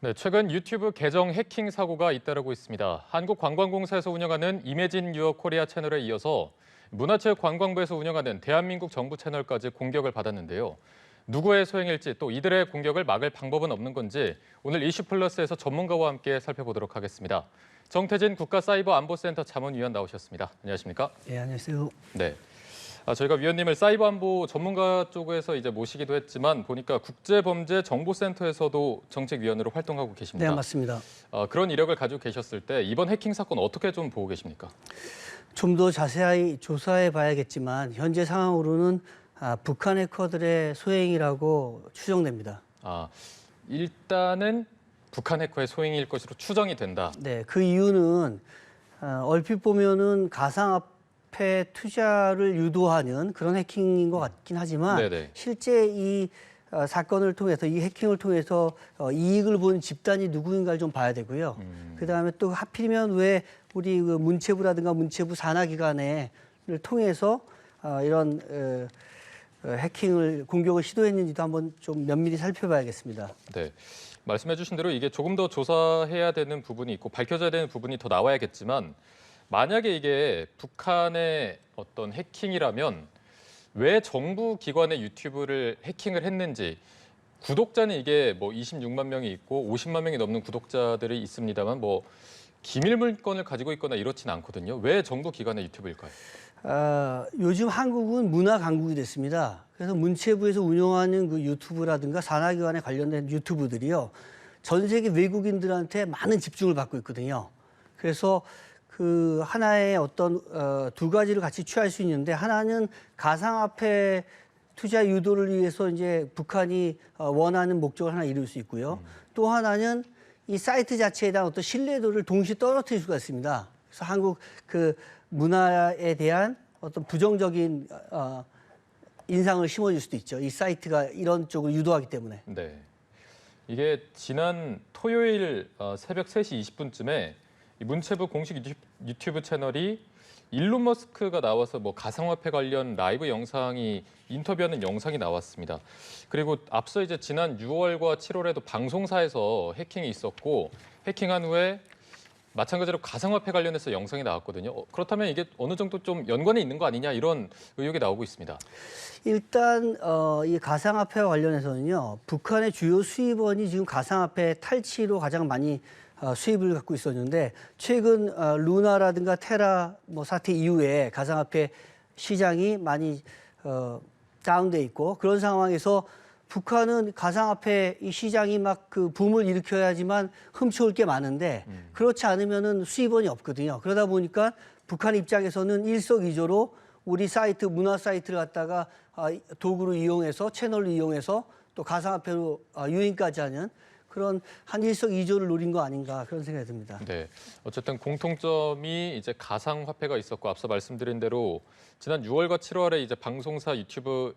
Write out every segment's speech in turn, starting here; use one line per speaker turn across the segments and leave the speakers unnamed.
네, 최근 유튜브 계정 해킹 사고가 잇따르고 있습니다. 한국관광공사에서 운영하는 이매진 유어 코리아 채널에 이어서 문화체육관광부에서 운영하는 대한민국 정부 채널까지 공격을 받았는데요. 누구의 소행일지 또 이들의 공격을 막을 방법은 없는 건지 오늘 이슈플러스에서 전문가와 함께 살펴보도록 하겠습니다. 정태진 국가사이버안보센터 자문위원 나오셨습니다. 안녕하십니까?
네, 안녕하세요.
네. 저희가 위원님을 사이버 안보 전문가 쪽에서 이제 모시기도 했지만 보니까 국제범죄정보센터에서도 정책위원으로 활동하고 계십니다.
네, 맞습니다.
그런 이력을 가지고 계셨을 때 이번 해킹 사건 어떻게 좀 보고 계십니까?
좀 더 자세히 조사해 봐야겠지만 현재 상황으로는 북한 해커들의 소행이라고 추정됩니다.
일단은 북한 해커의 소행일 것으로 추정이 된다.
네, 그 이유는 얼핏 보면은 가상화폐 투자를 유도하는 그런 해킹인 것 같긴 하지만
네네.
실제 이 사건을 통해서 이 해킹을 통해서 이익을 본 집단이 누구인가를 좀 봐야 되고요. 그다음에 또 하필이면 왜 우리 그 문체부라든가 문체부 산하기관을 통해서 이런 해킹을 공격을 시도했는지도 한번 좀 면밀히 살펴봐야겠습니다.
네. 말씀해 주신 대로 이게 조금 더 조사해야 되는 부분이 있고 밝혀져야 되는 부분이 더 나와야겠지만 만약에 이게 북한의 어떤 해킹이라면 왜 정부 기관의 유튜브를 해킹을 했는지 구독자는 이게 뭐 26만 명이 있고 50만 명이 넘는 구독자들이 있습니다만 뭐 기밀 물건을 가지고 있거나 이렇지는 않거든요. 왜 정부 기관의 유튜브일까요?
요즘 한국은 문화 강국이 됐습니다. 그래서 문체부에서 운영하는 그 유튜브라든가 산하기관에 관련된 유튜브들이요. 전 세계 외국인들한테 많은 집중을 받고 있거든요. 그래서 그 하나의 어떤 두 가지를 같이 취할 수 있는데 하나는 가상화폐 투자 유도를 위해서 이제 북한이 원하는 목적을 하나 이룰 수 있고요. 또 하나는 이 사이트 자체에 대한 어떤 신뢰도를 동시에 떨어뜨릴 수가 있습니다. 그래서 한국 그 문화에 대한 어떤 부정적인 인상을 심어줄 수도 있죠. 이 사이트가 이런 쪽으로 유도하기 때문에.
네. 이게 지난 토요일 새벽 3시 20분쯤에 문체부 공식 유튜브 채널이 일론 머스크가 나와서 뭐 가상화폐 관련 라이브 영상이 인터뷰하는 영상이 나왔습니다. 그리고 앞서 이제 지난 6월과 7월에도 방송사에서 해킹이 있었고 해킹한 후에 마찬가지로 가상화폐 관련해서 영상이 나왔거든요. 그렇다면 이게 어느 정도 좀 연관이 있는 거 아니냐 이런 의혹이 나오고 있습니다.
일단 이 가상화폐와 관련해서는요. 북한의 주요 수입원이 지금 가상화폐 탈취로 가장 많이 수입을 갖고 있었는데 최근 루나라든가 테라 뭐 사태 이후에 가상화폐 시장이 많이 다운돼 있고 그런 상황에서 북한은 가상화폐 이 시장이 막 그 붐을 일으켜야지만 훔쳐올 게 많은데 그렇지 않으면은 수입원이 없거든요. 그러다 보니까 북한 입장에서는 일석이조로 우리 사이트 문화 사이트를 갖다가 도구로 이용해서 채널로 이용해서 또 가상화폐로 유인까지 하는 그런 한 일석이조를 노린 거 아닌가 그런 생각이 듭니다.
네, 어쨌든 공통점이 이제 가상화폐가 있었고 앞서 말씀드린 대로 지난 6월과 7월에 이제 방송사 유튜브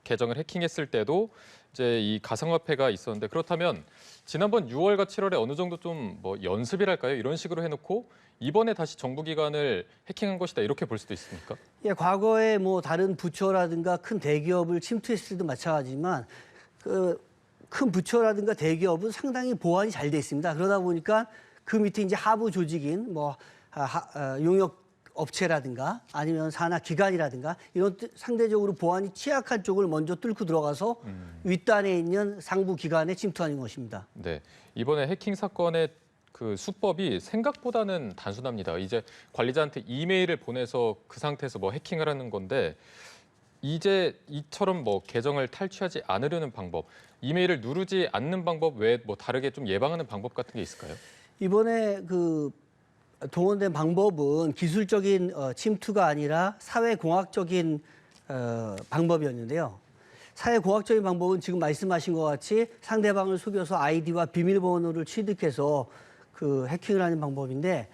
계정을 해킹했을 때도 이제 이 가상화폐가 있었는데 그렇다면 지난번 6월과 7월에 어느 정도 좀 뭐 연습이랄까요? 이런 식으로 해놓고 이번에 다시 정부기관을 해킹한 것이다 이렇게 볼 수도 있습니까?
예, 과거에 뭐 다른 부처라든가 큰 대기업을 침투했을 때도 마찬가지지만 큰 부처라든가 대기업은 상당히 보안이 잘 돼 있습니다. 그러다 보니까 그 밑에 이제 하부 조직인 뭐 용역 업체라든가 아니면 산하 기관이라든가 이런 상대적으로 보안이 취약한 쪽을 먼저 뚫고 들어가서 윗단에 있는 상부 기관에 침투하는 것입니다.
네, 이번에 해킹 사건의 그 수법이 생각보다는 단순합니다. 이제 관리자한테 이메일을 보내서 그 상태에서 뭐 해킹을 하는 건데 이제 이처럼 뭐 계정을 탈취하지 않으려는 방법, 이메일을 누르지 않는 방법 외에 뭐 다르게 좀 예방하는 방법 같은 게 있을까요?
이번에 그 동원된 방법은 기술적인 침투가 아니라 사회공학적인 방법이었는데요. 사회공학적인 방법은 지금 말씀하신 것 같이 상대방을 속여서 아이디와 비밀번호를 취득해서 그 해킹을 하는 방법인데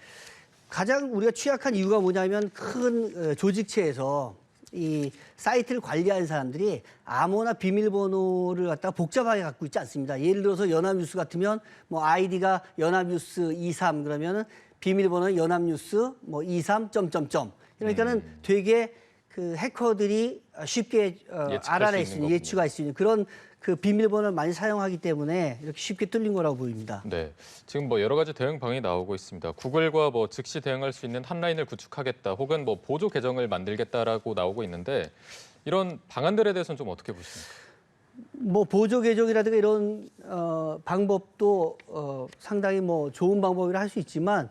가장 우리가 취약한 이유가 뭐냐면 큰 조직체에서 이 사이트를 관리하는 사람들이 아무나 비밀번호를 갖다가 복잡하게 갖고 있지 않습니다. 예를 들어서 연합뉴스 같으면 뭐 아이디가 연합뉴스 23 그러면은 비밀번호는 연합뉴스 뭐 23 점점점 그러니까는 되게 그 해커들이 쉽게 알아낼 수 있는 예측할 수 있는 그런 그 비밀번호를 많이 사용하기 때문에 이렇게 쉽게 뚫린 거라고 보입니다.
네, 지금 뭐 여러 가지 대응 방안이 나오고 있습니다. 구글과 뭐 즉시 대응할 수 있는 핫라인을 구축하겠다, 혹은 뭐 보조 계정을 만들겠다라고 나오고 있는데 이런 방안들에 대해서는 좀 어떻게 보십니까?
뭐 보조 계정이라든가 이런 방법도 상당히 뭐 좋은 방법이라 할 수 있지만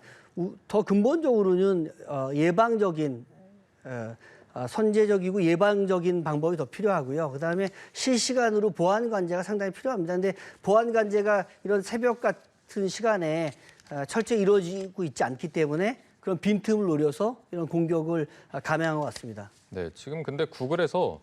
더 근본적으로는 예방적인 선제적이고 예방적인 방법이 더 필요하고요. 그다음에 실시간으로 보안 관제가 상당히 필요합니다. 근데 보안 관제가 이런 새벽 같은 시간에 철저히 이루어지고 있지 않기 때문에 그런 빈틈을 노려서 이런 공격을 감행한 것 같습니다.
네, 지금 근데 구글에서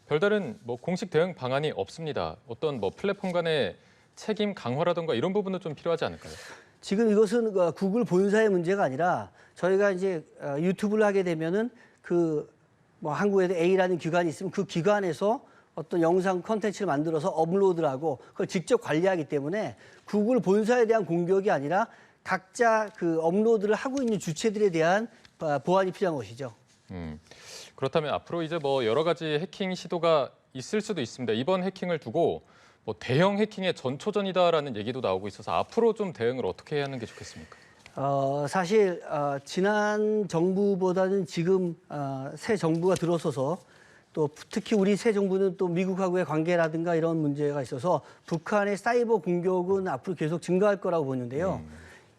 별다른 뭐 공식 대응 방안이 없습니다. 어떤 뭐 플랫폼 간의 책임 강화라든가 이런 부분도 좀 필요하지 않을까요?
지금 이것은 구글 본사의 문제가 아니라 저희가 이제 유튜브를 하게 되면은 그 뭐 한국에도 A라는 기관이 있으면 그 기관에서 어떤 영상 콘텐츠를 만들어서 업로드를 하고 그걸 직접 관리하기 때문에 구글 본사에 대한 공격이 아니라 각자 그 업로드를 하고 있는 주체들에 대한 보안이 필요한 것이죠.
그렇다면 앞으로 이제 뭐 여러 가지 해킹 시도가 있을 수도 있습니다. 이번 해킹을 두고 뭐 대형 해킹의 전초전이다라는 얘기도 나오고 있어서 앞으로 좀 대응을 어떻게 해야 하는 게 좋겠습니까?
사실 지난 정부보다는 지금 새 정부가 들어서서 또 특히 우리 새 정부는 또 미국하고의 관계라든가 이런 문제가 있어서 북한의 사이버 공격은 앞으로 계속 증가할 거라고 보는데요.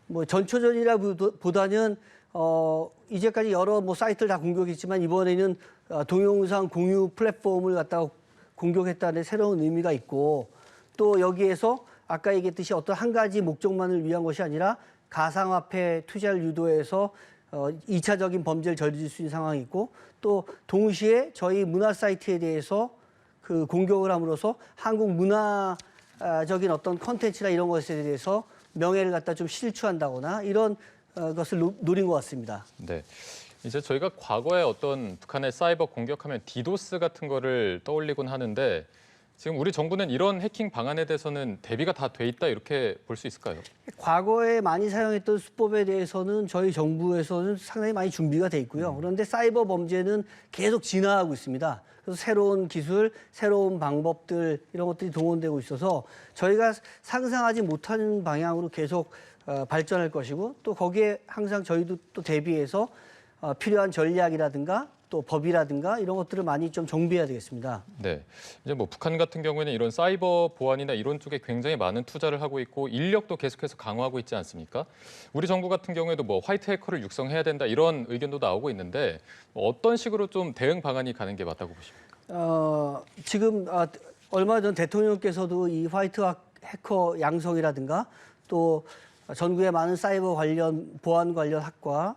뭐 전초전이라보다는 이제까지 여러 뭐 사이트를 다 공격했지만 이번에는 동영상 공유 플랫폼을 갖다가 공격했다는 새로운 의미가 있고 또 여기에서 아까 얘기했듯이 어떤 한 가지 목적만을 위한 것이 아니라 가상화폐 투자를 유도해서 2차적인 범죄를 저지를 수 있는 상황이 있고 또 동시에 저희 문화 사이트에 대해서 그 공격을 함으로써 한국 문화적인 어떤 컨텐츠나 이런 것에 대해서 명예를 갖다 좀 실추한다거나 이런 것을 노린 것 같습니다.
네. 이제 저희가 과거에 어떤 북한의 사이버 공격하면 디도스 같은 거를 떠올리곤 하는데 지금 우리 정부는 이런 해킹 방안에 대해서는 대비가 다 돼 있다 이렇게 볼 수 있을까요?
과거에 많이 사용했던 수법에 대해서는 저희 정부에서는 상당히 많이 준비가 돼 있고요. 그런데 사이버 범죄는 계속 진화하고 있습니다. 그래서 새로운 기술, 새로운 방법들 이런 것들이 동원되고 있어서 저희가 상상하지 못하는 방향으로 계속 발전할 것이고 또 거기에 항상 저희도 또 대비해서 필요한 전략이라든가 또 법이라든가 이런 것들을 많이 좀 정비해야 되겠습니다.
네. 이제 뭐 북한 같은 경우에는 이런 사이버 보안이나 이런 쪽에 굉장히 많은 투자를 하고 있고 인력도 계속해서 강화하고 있지 않습니까? 우리 정부 같은 경우에도 뭐 화이트 해커를 육성해야 된다 이런 의견도 나오고 있는데 뭐 어떤 식으로 좀 대응 방안이 가는 게 맞다고 보십니까?
지금 얼마 전 대통령께서도 이 화이트 해커 양성이라든가 또 전국의 많은 사이버 관련 보안 관련 학과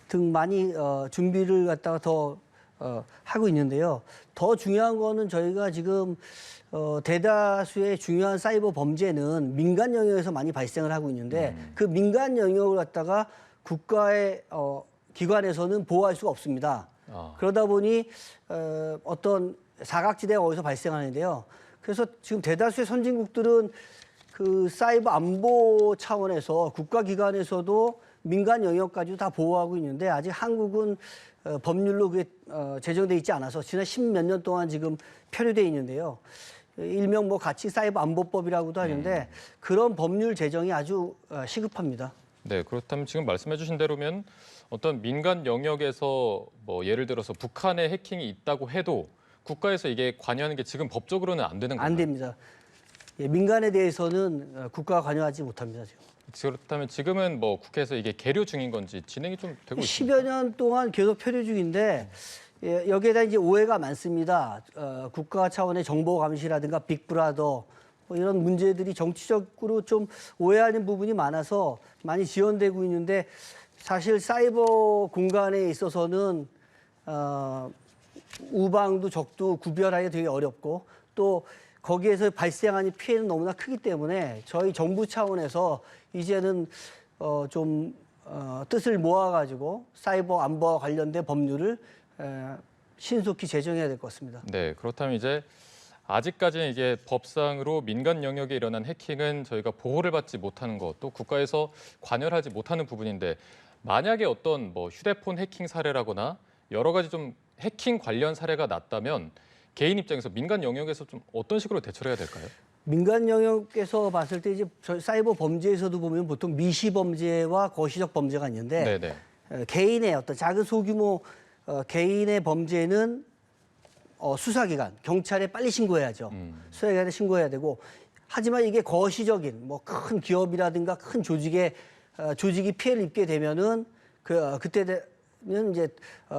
등 많이 준비를 갖다가 더 하고 있는데요. 더 중요한 거는 저희가 지금 대다수의 중요한 사이버 범죄는 민간 영역에서 많이 발생을 하고 있는데 그 민간 영역을 갖다가 국가의 기관에서는 보호할 수가 없습니다. 그러다 보니 어떤 사각지대가 어디서 발생하는데요. 그래서 지금 대다수의 선진국들은 그 사이버 안보 차원에서 국가기관에서도 민간 영역까지도 다 보호하고 있는데 아직 한국은 법률로 그게 제정돼 있지 않아서 지난 10몇 년 동안 지금 표류돼 있는데요. 일명 뭐 가치 사이버 안보법이라고도 하는데 그런 법률 제정이 아주 시급합니다.
네, 그렇다면 지금 말씀해 주신 대로면 어떤 민간 영역에서 뭐 예를 들어서 북한의 해킹이 있다고 해도 국가에서 이게 관여하는 게 지금 법적으로는 안 되는 건가요?
안 됩니다. 예, 민간에 대해서는 국가가 관여하지 못합니다. 지금.
그렇다면 지금은 뭐 국회에서 이게 계류 중인 건지 진행이 좀 되고 있습니까?
10여 년 동안 계속 표류 중인데 여기에다 이제 오해가 많습니다. 국가 차원의 정보 감시라든가 빅브라더 뭐 이런 문제들이 정치적으로 좀 오해하는 부분이 많아서 많이 지연되고 있는데 사실 사이버 공간에 있어서는 우방도 적도 구별하기 되게 어렵고 또 거기에서 발생하는 피해는 너무나 크기 때문에 저희 정부 차원에서 이제는 좀 뜻을 모아가지고 사이버 안보와 관련된 법률을 신속히 제정해야 될 것 같습니다.
네, 그렇다면 이제 아직까지는 이게 법상으로 민간 영역에 일어난 해킹은 저희가 보호를 받지 못하는 것, 또 국가에서 관여를 하지 못하는 부분인데 만약에 어떤 뭐 휴대폰 해킹 사례라거나 여러 가지 좀 해킹 관련 사례가 났다면 개인 입장에서 민간 영역에서 좀 어떤 식으로 대처를 해야 될까요?
민간 영역에서 봤을 때 이제 사이버 범죄에서도 보면 보통 미시 범죄와 거시적 범죄가 있는데
네네.
개인의 어떤 작은 소규모 개인의 범죄는 수사기관, 경찰에 빨리 신고해야죠. 수사기관에 신고해야 되고 하지만 이게 거시적인 뭐 큰 기업이라든가 큰 조직이 피해를 입게 되면은 그때는 이제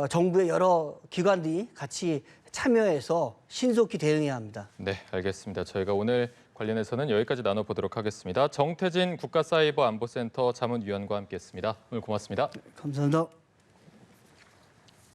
정부의 여러 기관들이 같이 참여해서 신속히 대응해야 합니다.
네, 알겠습니다. 저희가 오늘 관련해서는 여기까지 나눠보도록 하겠습니다. 정태진 국가사이버안보센터 자문위원과 함께했습니다. 오늘 고맙습니다.
감사합니다.